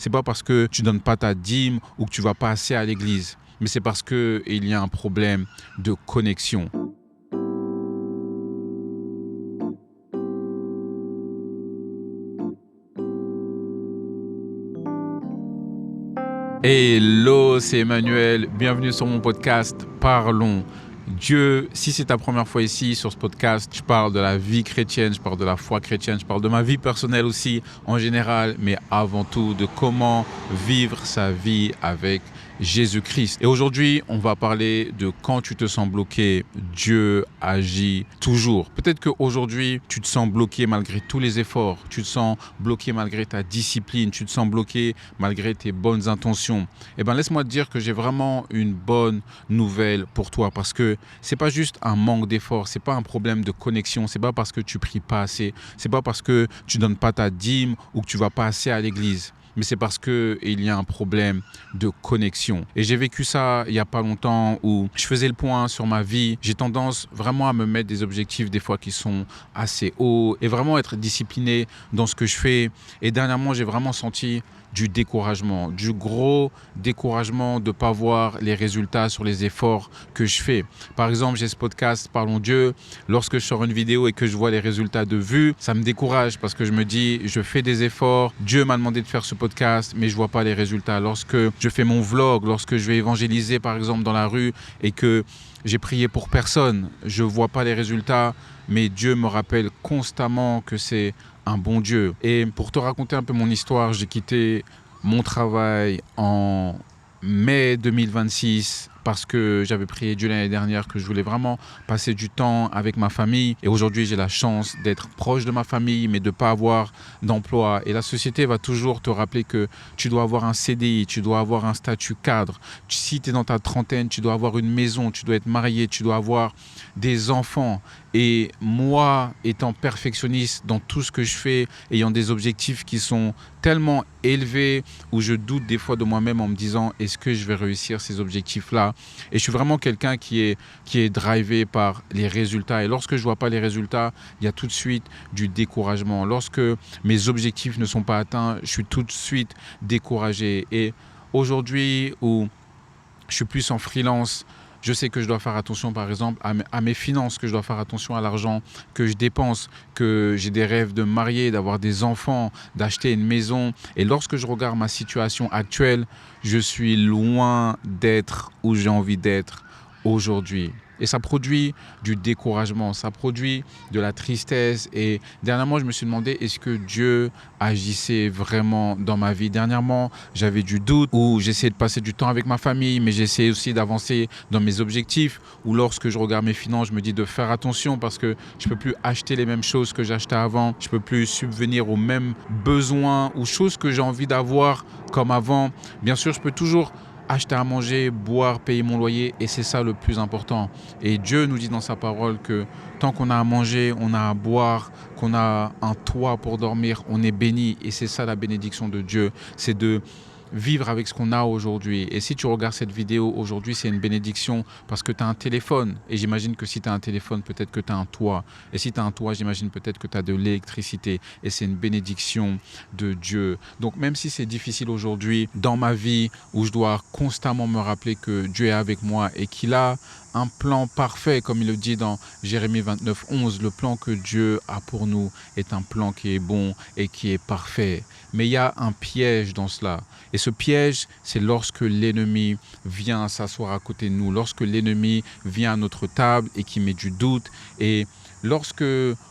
C'est pas parce que tu donnes pas ta dîme ou que tu vas pas assez à l'église, mais c'est parce que il y a un problème de connexion. Hello, c'est Emmanuel. Bienvenue sur mon podcast Parlons Dieu. Si c'est ta première fois ici sur ce podcast, je parle de la vie chrétienne, je parle de la foi chrétienne, je parle de ma vie personnelle aussi en général, mais avant tout de comment vivre sa vie avec Jésus-Christ. Et aujourd'hui, on va parler de quand tu te sens bloqué, Dieu agit toujours. Peut-être qu'aujourd'hui, tu te sens bloqué malgré tous les efforts, tu te sens bloqué malgré ta discipline, tu te sens bloqué malgré tes bonnes intentions. Eh bien, laisse-moi te dire que j'ai vraiment une bonne nouvelle pour toi parce que c'est pas juste un manque d'effort, c'est pas un problème de connexion, c'est pas parce que tu pries pas assez, c'est pas parce que tu donnes pas ta dîme ou que tu vas pas assez à l'église. Mais c'est parce qu'il y a un problème de connexion. Et j'ai vécu ça il n'y a pas longtemps où je faisais le point sur ma vie. J'ai tendance vraiment à me mettre des objectifs des fois qui sont assez hauts et vraiment être discipliné dans ce que je fais. Et dernièrement, j'ai vraiment senti du découragement, du gros découragement de ne pas voir les résultats sur les efforts que je fais. Par exemple, j'ai ce podcast Parlons Dieu. Lorsque je sors une vidéo et que je vois les résultats de vues, ça me décourage parce que je me dis, je fais des efforts, Dieu m'a demandé de faire ce podcast, mais je ne vois pas les résultats. Lorsque je fais mon vlog, lorsque je vais évangéliser par exemple dans la rue et que j'ai prié pour personne, je ne vois pas les résultats, mais Dieu me rappelle constamment que c'est un bon Dieu. Et pour te raconter un peu mon histoire, j'ai quitté mon travail en mai 2026 parce que j'avais prié Dieu l'année dernière que je voulais vraiment passer du temps avec ma famille. Et aujourd'hui, j'ai la chance d'être proche de ma famille, mais de ne pas avoir d'emploi. Et la société va toujours te rappeler que tu dois avoir un CDI, tu dois avoir un statut cadre. Si tu es dans ta trentaine, tu dois avoir une maison, tu dois être marié, tu dois avoir des enfants. Et moi, étant perfectionniste dans tout ce que je fais, ayant des objectifs qui sont tellement élevés, où je doute des fois de moi-même en me disant « Est-ce que je vais réussir ces objectifs-là » Et je suis vraiment quelqu'un qui est drivé par les résultats. Et lorsque je ne vois pas les résultats, il y a tout de suite du découragement. Lorsque mes objectifs ne sont pas atteints, je suis tout de suite découragé. Et aujourd'hui, où je suis plus en freelance, je sais que je dois faire attention, par exemple, à mes finances, que je dois faire attention à l'argent que je dépense, que j'ai des rêves de me marier, d'avoir des enfants, d'acheter une maison. Et lorsque je regarde ma situation actuelle, je suis loin d'être où j'ai envie d'être aujourd'hui. Et ça produit du découragement, ça produit de la tristesse. Et dernièrement, je me suis demandé, est-ce que Dieu agissait vraiment dans ma vie? Dernièrement, j'avais du doute, où j'essayais de passer du temps avec ma famille, mais j'essayais aussi d'avancer dans mes objectifs. Ou lorsque je regarde mes finances, je me dis de faire attention parce que je ne peux plus acheter les mêmes choses que j'achetais avant. Je ne peux plus subvenir aux mêmes besoins ou choses que j'ai envie d'avoir comme avant. Bien sûr, je peux toujours acheter à manger, boire, payer mon loyer, et c'est ça le plus important. Et Dieu nous dit dans sa parole que tant qu'on a à manger, on a à boire, qu'on a un toit pour dormir, on est béni. Et c'est ça la bénédiction de Dieu, c'est de vivre avec ce qu'on a aujourd'hui. Et si tu regardes cette vidéo aujourd'hui, c'est une bénédiction parce que tu as un téléphone. Et j'imagine que si tu as un téléphone, peut-être que tu as un toit. Et si tu as un toit, j'imagine peut-être que tu as de l'électricité. Et c'est une bénédiction de Dieu. Donc même si c'est difficile aujourd'hui dans ma vie où je dois constamment me rappeler que Dieu est avec moi et qu'il a un plan parfait, comme il le dit dans Jérémie 29, 11. Le plan que Dieu a pour nous est un plan qui est bon et qui est parfait. Mais il y a un piège dans cela. Et ce piège, c'est lorsque l'ennemi vient s'asseoir à côté de nous, lorsque l'ennemi vient à notre table et qui met du doute. Et lorsque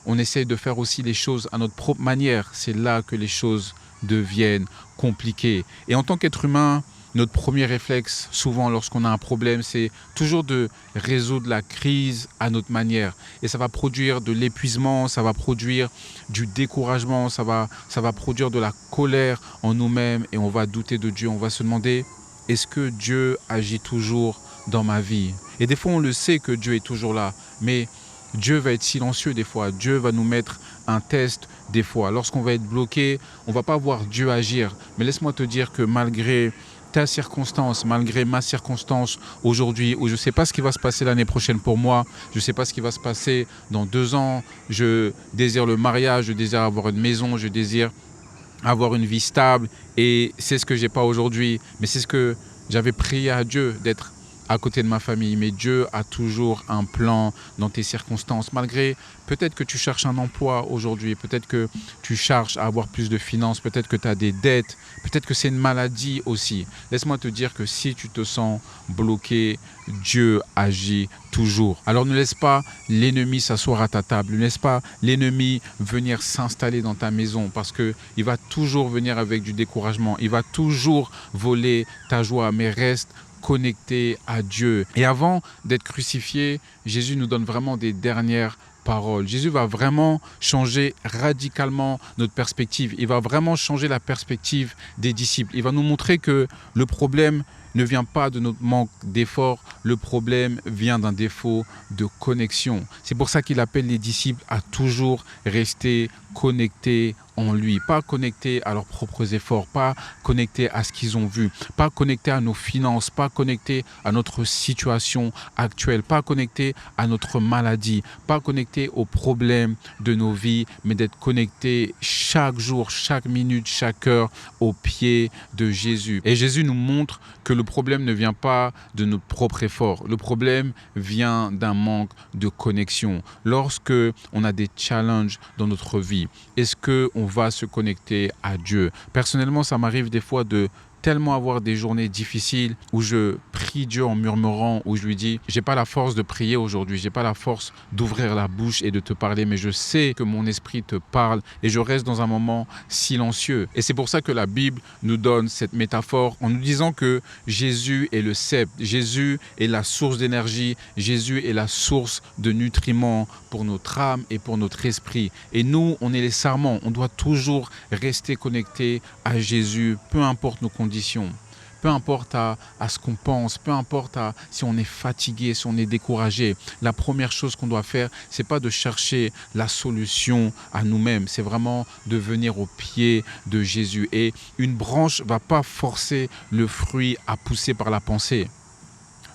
on essaye de faire aussi les choses à notre propre manière, c'est là que les choses deviennent compliquées. Et en tant qu'être humain, notre premier réflexe, souvent lorsqu'on a un problème, c'est toujours de résoudre la crise à notre manière. Et ça va produire de l'épuisement, ça va produire du découragement, ça va produire de la colère en nous-mêmes et on va douter de Dieu. On va se demander, est-ce que Dieu agit toujours dans ma vie? Et des fois, on le sait que Dieu est toujours là, mais Dieu va être silencieux des fois. Dieu va nous mettre un test des fois. Lorsqu'on va être bloqué, on ne va pas voir Dieu agir. Mais laisse-moi te dire que malgré ta circonstance, malgré ma circonstance aujourd'hui, où je ne sais pas ce qui va se passer l'année prochaine pour moi, je ne sais pas ce qui va se passer dans 2 ans, je désire le mariage, je désire avoir une maison, je désire avoir une vie stable et c'est ce que j'ai pas aujourd'hui, mais c'est ce que j'avais prié à Dieu d'être à côté de ma famille. Mais Dieu a toujours un plan dans tes circonstances. Malgré, peut-être que tu cherches un emploi aujourd'hui, peut-être que tu cherches à avoir plus de finances, peut-être que tu as des dettes, peut-être que c'est une maladie aussi. Laisse-moi te dire que si tu te sens bloqué, Dieu agit toujours. Alors ne laisse pas l'ennemi s'asseoir à ta table, ne laisse pas l'ennemi venir s'installer dans ta maison parce qu'il va toujours venir avec du découragement, il va toujours voler ta joie, mais reste connecté à Dieu. Et avant d'être crucifié, Jésus nous donne vraiment des dernières paroles. Jésus va vraiment changer radicalement notre perspective. Il va vraiment changer la perspective des disciples. Il va nous montrer que le problème ne vient pas de notre manque d'effort, le problème vient d'un défaut de connexion. C'est pour ça qu'il appelle les disciples à toujours rester connectés en lui, pas connectés à leurs propres efforts, pas connectés à ce qu'ils ont vu, pas connectés à nos finances, pas connectés à notre situation actuelle, pas connectés à notre maladie, pas connectés aux problèmes de nos vies, mais d'être connectés chaque jour, chaque minute, chaque heure au pied de Jésus. Et Jésus nous montre que le problème ne vient pas de notre propre effort. Le problème vient d'un manque de connexion. Lorsque on a des challenges dans notre vie, est-ce qu'on va se connecter à Dieu? Personnellement, ça m'arrive des fois de tellement avoir des journées difficiles où je prie Dieu en murmurant, où je lui dis j'ai pas la force de prier aujourd'hui, j'ai pas la force d'ouvrir la bouche et de te parler, mais je sais que mon esprit te parle et je reste dans un moment silencieux. Et c'est pour ça que la Bible nous donne cette métaphore en nous disant que Jésus est le cep, Jésus est la source d'énergie, Jésus est la source de nutriments pour notre âme et pour notre esprit. Et nous, on est les sarments, on doit toujours rester connectés à Jésus, peu importe nos conditions. Peu importe à ce qu'on pense, peu importe si on est fatigué, si on est découragé. La première chose qu'on doit faire, c'est pas de chercher la solution à nous-mêmes, c'est vraiment de venir au pied de Jésus. Et une branche va pas forcer le fruit à pousser par la pensée.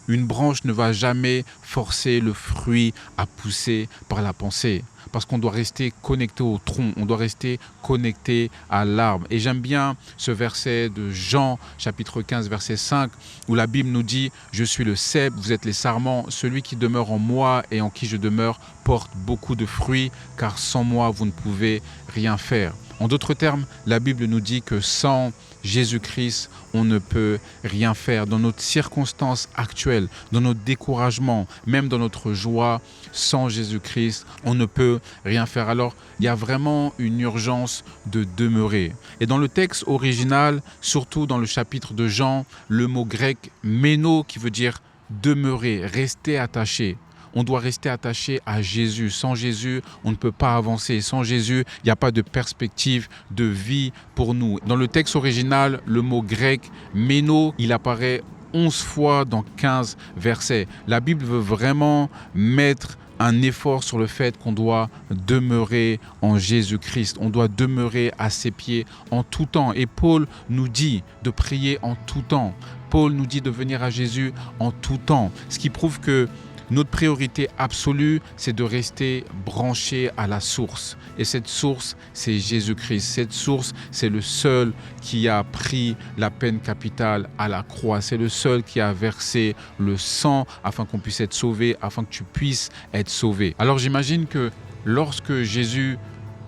Une branche ne va jamais forcer le fruit à pousser par la pensée. Parce qu'on doit rester connecté au tronc, on doit rester connecté à l'arbre. Et j'aime bien ce verset de Jean, chapitre 15, verset 5, où la Bible nous dit « Je suis le cep, vous êtes les sarments, celui qui demeure en moi et en qui je demeure porte beaucoup de fruits, car sans moi, vous ne pouvez rien faire. » En d'autres termes, la Bible nous dit que sans Jésus-Christ, on ne peut rien faire. Dans notre circonstance actuelle, dans notre découragement, même dans notre joie, sans Jésus-Christ, on ne peut rien faire. Alors, il y a vraiment une urgence de demeurer. Et dans le texte original, surtout dans le chapitre de Jean, le mot grec « méno » qui veut dire demeurer, rester attaché. On doit rester attaché à Jésus. Sans Jésus, on ne peut pas avancer. Sans Jésus, il n'y a pas de perspective de vie pour nous. Dans le texte original, le mot grec « méno », il apparaît 11 fois dans 15 versets. La Bible veut vraiment mettre un effort sur le fait qu'on doit demeurer en Jésus-Christ. On doit demeurer à ses pieds en tout temps. Et Paul nous dit de prier en tout temps. Paul nous dit de venir à Jésus en tout temps. Ce qui prouve que notre priorité absolue, c'est de rester branché à la source. Et cette source, c'est Jésus-Christ. Cette source, c'est le seul qui a pris la peine capitale à la croix. C'est le seul qui a versé le sang afin qu'on puisse être sauvé, afin que tu puisses être sauvé. Alors j'imagine que lorsque Jésus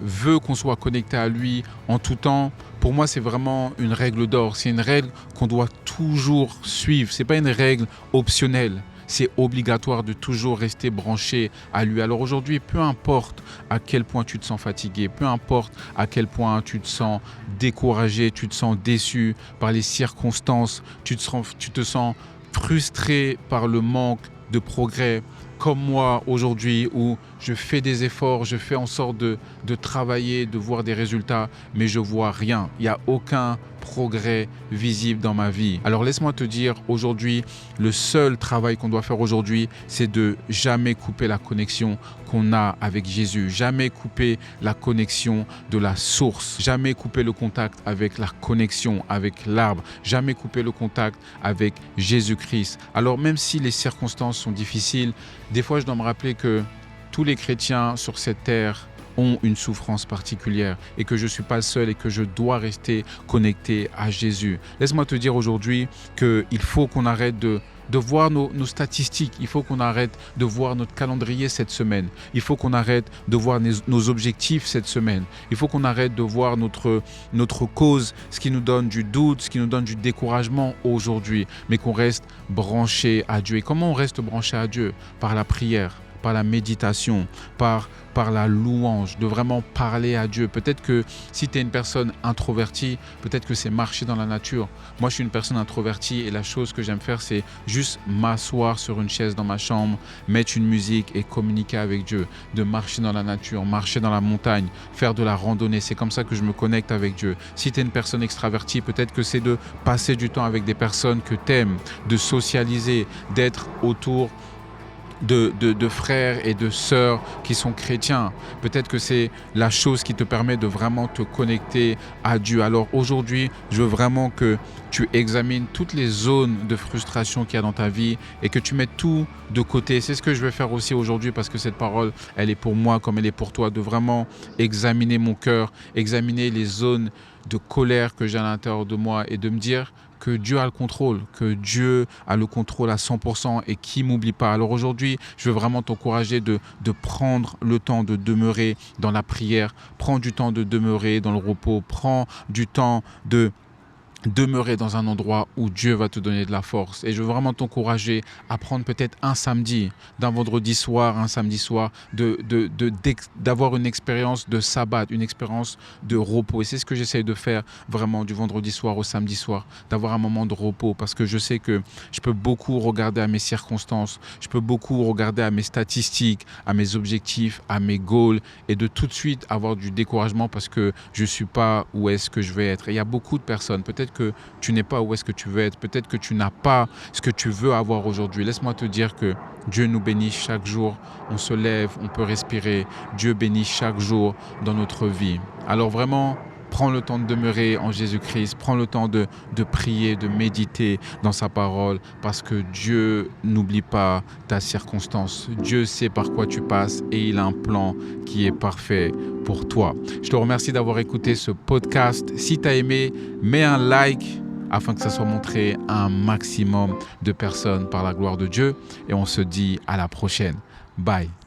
veut qu'on soit connecté à lui en tout temps, pour moi, c'est vraiment une règle d'or. C'est une règle qu'on doit toujours suivre. Ce n'est pas une règle optionnelle. C'est obligatoire de toujours rester branché à lui. Alors aujourd'hui, peu importe à quel point tu te sens fatigué, peu importe à quel point tu te sens découragé, tu te sens déçu par les circonstances, tu te sens frustré par le manque de progrès, comme moi aujourd'hui où je fais des efforts, je fais en sorte de travailler, de voir des résultats, mais je vois rien. Il n'y a aucun progrès visible dans ma vie. Alors laisse-moi te dire, aujourd'hui, le seul travail qu'on doit faire aujourd'hui, c'est de jamais couper la connexion qu'on a avec Jésus, jamais couper la connexion de la source, jamais couper le contact avec la connexion avec l'arbre, jamais couper le contact avec Jésus-Christ. Alors même si les circonstances sont difficiles, des fois je dois me rappeler que tous les chrétiens sur cette terre ont une souffrance particulière et que je ne suis pas seul et que je dois rester connecté à Jésus. Laisse-moi te dire aujourd'hui qu'il faut qu'on arrête de voir nos statistiques, il faut qu'on arrête de voir notre calendrier cette semaine, il faut qu'on arrête de voir nos objectifs cette semaine, il faut qu'on arrête de voir notre cause, ce qui nous donne du doute, ce qui nous donne du découragement aujourd'hui, mais qu'on reste branché à Dieu. Et comment on reste branché à Dieu? Par la prière, par la méditation, par la louange, de vraiment parler à Dieu. Peut-être que si tu es une personne introvertie, peut-être que c'est marcher dans la nature. Moi, je suis une personne introvertie et la chose que j'aime faire, c'est juste m'asseoir sur une chaise dans ma chambre, mettre une musique et communiquer avec Dieu, de marcher dans la nature, marcher dans la montagne, faire de la randonnée. C'est comme ça que je me connecte avec Dieu. Si tu es une personne extravertie, peut-être que c'est de passer du temps avec des personnes que tu aimes, de socialiser, d'être autour de frères et de sœurs qui sont chrétiens. Peut-être que c'est la chose qui te permet de vraiment te connecter à Dieu. Alors aujourd'hui, je veux vraiment que tu examines toutes les zones de frustration qu'il y a dans ta vie et que tu mettes tout de côté. C'est ce que je vais faire aussi aujourd'hui parce que cette parole, elle est pour moi comme elle est pour toi, de vraiment examiner mon cœur, examiner les zones de colère que j'ai à l'intérieur de moi et de me dire que Dieu a le contrôle, que Dieu a le contrôle à 100% et qu'il ne m'oublie pas. Alors aujourd'hui, je veux vraiment t'encourager de prendre le temps de demeurer dans la prière, prends du temps de demeurer dans le repos, prends du temps de demeurer dans un endroit où Dieu va te donner de la force. Et je veux vraiment t'encourager à prendre peut-être un samedi, d'un vendredi soir, un samedi soir, d'avoir une expérience de sabbat, une expérience de repos. Et c'est ce que j'essaye de faire vraiment du vendredi soir au samedi soir, d'avoir un moment de repos parce que je sais que je peux beaucoup regarder à mes circonstances, je peux beaucoup regarder à mes statistiques, à mes objectifs, à mes goals et de tout de suite avoir du découragement parce que je ne suis pas où est-ce que je vais être. Et il y a beaucoup de personnes, peut-être que tu n'es pas où est-ce que tu veux être, peut-être que tu n'as pas ce que tu veux avoir aujourd'hui. Laisse-moi te dire que Dieu nous bénit chaque jour, on se lève, on peut respirer. Dieu bénit chaque jour dans notre vie. Alors vraiment, prends le temps de demeurer en Jésus-Christ, prends le temps de prier, de méditer dans sa parole parce que Dieu n'oublie pas ta circonstance. Dieu sait par quoi tu passes et il a un plan qui est parfait pour toi. Je te remercie d'avoir écouté ce podcast. Si tu as aimé, mets un like afin que ça soit montré à un maximum de personnes par la gloire de Dieu et on se dit à la prochaine. Bye.